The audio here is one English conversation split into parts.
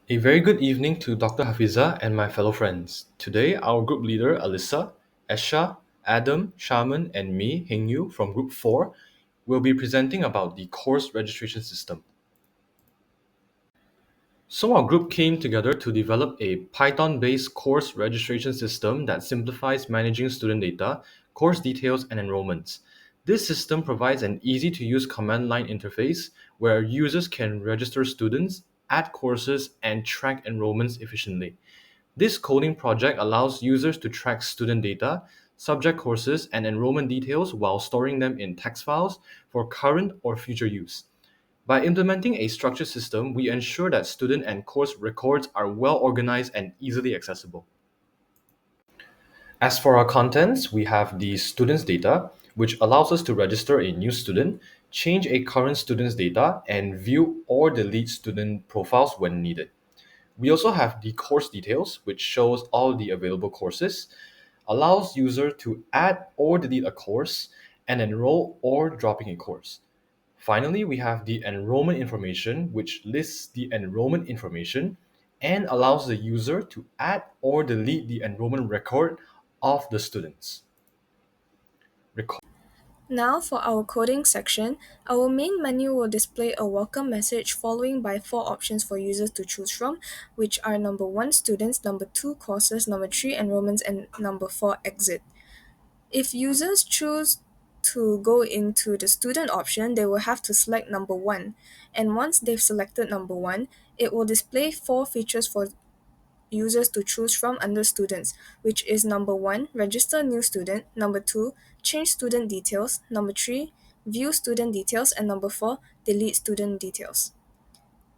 A very good evening to Dr. Hafiza and my fellow friends. Today, our group leader Alyssa, Esha, Adam, Shaman, and me, Hengyu, from Group 4, will be presenting about the course registration system. So, our group came together to develop a Python based course registration system that simplifies managing student data, course details, and enrollments. This system provides an easy to use command line interface where users can register students, add courses, and track enrollments efficiently. This coding project allows users to track student data, subject courses, and enrollment details while storing them in text files for current or future use. By implementing a structured system, we ensure that student and course records are well organized and easily accessible. As for our contents, we have the student's data, which allows us to register a new student, change a current student's data, and view or delete student profiles when needed. We also have the course details, which shows all the available courses, allows user to add or delete a course, and enroll or dropping a course. Finally, we have the enrollment information, which lists the enrollment information and allows the user to add or delete the enrollment record of the students. Now for our coding section, our main menu will display a welcome message following by four options for users to choose from, which are number 1 students, number 2 courses, number 3 enrollments, and number 4 exit. If users choose to go into the student option, they will have to select number 1. And once they've selected number 1, it will display four features for users to choose from under students, which is number 1, register new student, number 2, change student details, number 3, view student details, and number 4, delete student details.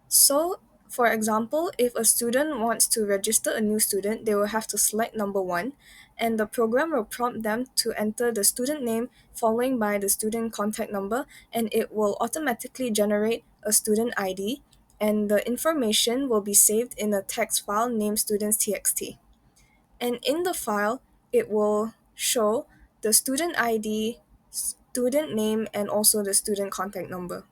So, for example, if a student wants to register a new student, they will have to select number 1, and the program will prompt them to enter the student name following by the student contact number, and it will automatically generate a student ID, and the information will be saved in a text file named students.txt. And in the file, it will show the student ID, student name, and also the student contact number.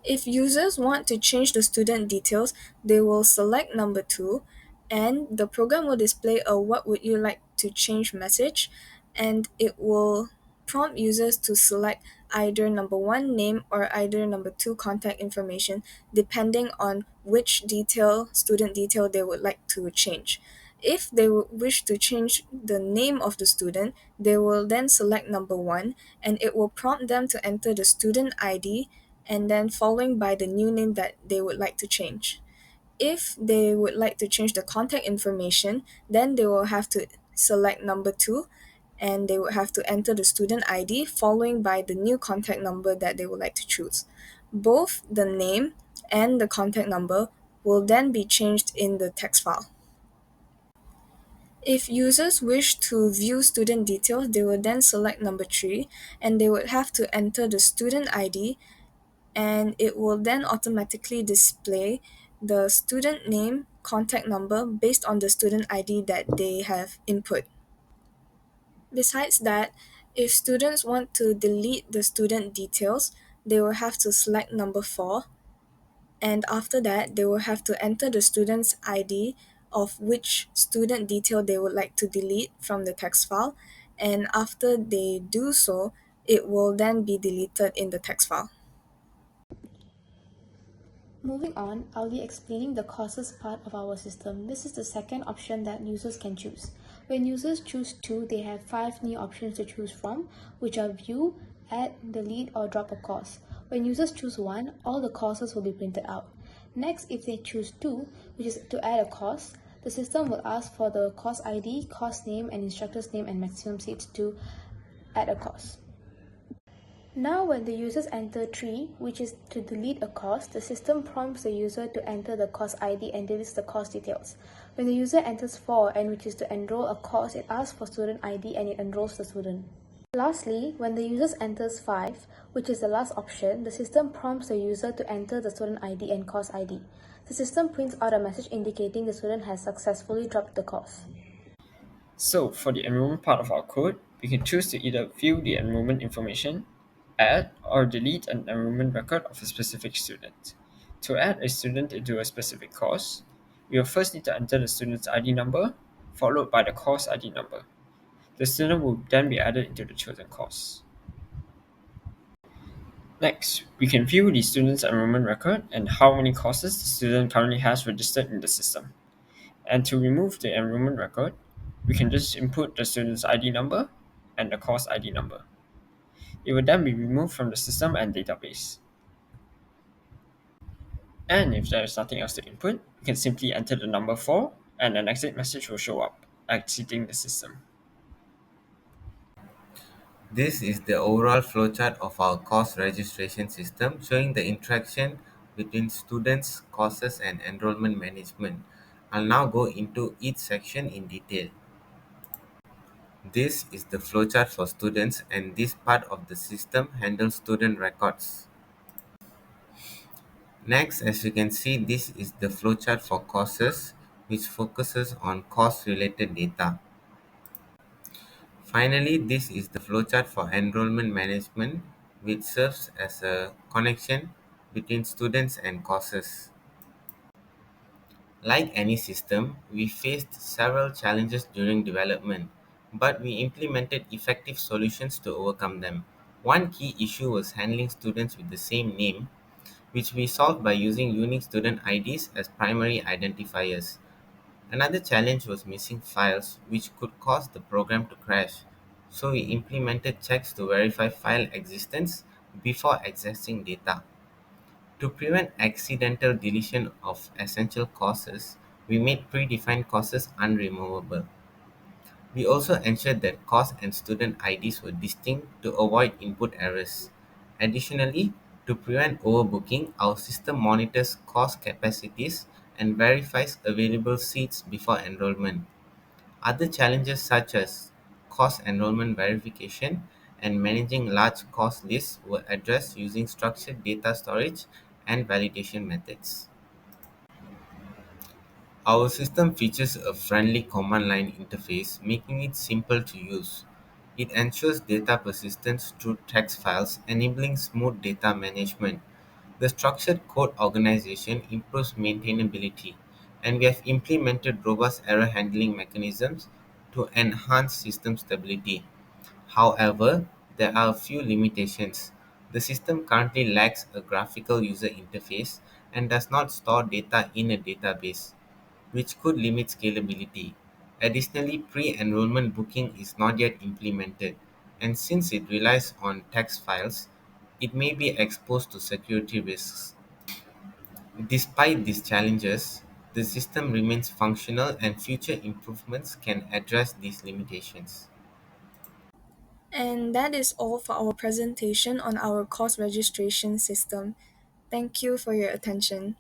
If users want to change the student details, they will select number 2, and the program will display a "What would you like to change" message, and it will prompt users to select either number 1 name or either number 2 contact information, depending on which student detail they would like to change. If they wish to change the name of the student, they will then select number 1, and it will prompt them to enter the student ID and then following by the new name that they would like to change. If they would like to change the contact information, then they will have to select number 2, and they would have to enter the student ID following by the new contact number that they would like to choose. Both the name and the contact number will then be changed in the text file. If users wish to view student details, they will then select number 3, and they would have to enter the student ID, and it will then automatically display the student name, contact number based on the student ID that they have input. Besides that, if students want to delete the student details, they will have to select number 4, and after that, they will have to enter the student's ID of which student detail they would like to delete from the text file, and after they do so, it will then be deleted in the text file. Moving on, I'll be explaining the courses part of our system. This is the second option that users can choose. When users choose 2, they have 5 new options to choose from, which are view, add, delete, or drop a course. When users choose 1, all the courses will be printed out. Next, if they choose 2, which is to add a course, the system will ask for the course ID, course name, and instructor's name and maximum seats to add a course. Now when the users enter 3, which is to delete a course, the system prompts the user to enter the course ID and deletes the course details. When the user enters 4, and which is to enroll a course, it asks for student ID and it enrolls the student. Lastly, when the user enters 5, which is the last option, the system prompts the user to enter the student ID and course ID. The system prints out a message indicating the student has successfully dropped the course. So for the enrollment part of our code, we can choose to either view the enrollment information, add or delete an enrollment record of a specific student. To add a student into a specific course, we will first need to enter the student's ID number, followed by the course ID number. The student will then be added into the chosen course. Next, we can view the student's enrollment record and how many courses the student currently has registered in the system. And to remove the enrollment record, we can just input the student's ID number and the course ID number. It will then be removed from the system and database. And if there is nothing else to input, we can simply enter the number 4 and an exit message will show up, exiting the system. This is the overall flowchart of our course registration system showing the interaction between students, courses, and enrollment management. I'll now go into each section in detail. This is the flowchart for students, and this part of the system handles student records. Next, as you can see, this is the flowchart for courses, which focuses on course-related data. Finally, this is the flowchart for enrollment management, which serves as a connection between students and courses. Like any system, we faced several challenges during development, but we implemented effective solutions to overcome them. One key issue was handling students with the same name, which we solved by using unique student IDs as primary identifiers. Another challenge was missing files, which could cause the program to crash. So we implemented checks to verify file existence before accessing data. To prevent accidental deletion of essential courses, we made predefined courses unremovable. We also ensured that course and student IDs were distinct to avoid input errors. Additionally, to prevent overbooking, our system monitors course capacities and verifies available seats before enrollment. Other challenges such as course enrollment verification and managing large course lists were addressed using structured data storage and validation methods. Our system features a friendly command line interface, making it simple to use. It ensures data persistence through text files, enabling smooth data management. The structured code organization improves maintainability, and we have implemented robust error handling mechanisms to enhance system stability. However, there are a few limitations. The system currently lacks a graphical user interface and does not store data in a database, which could limit scalability. Additionally, pre-enrollment booking is not yet implemented, and since it relies on text files, it may be exposed to security risks. Despite these challenges, the system remains functional and future improvements can address these limitations. And that is all for our presentation on our course registration system. Thank you for your attention.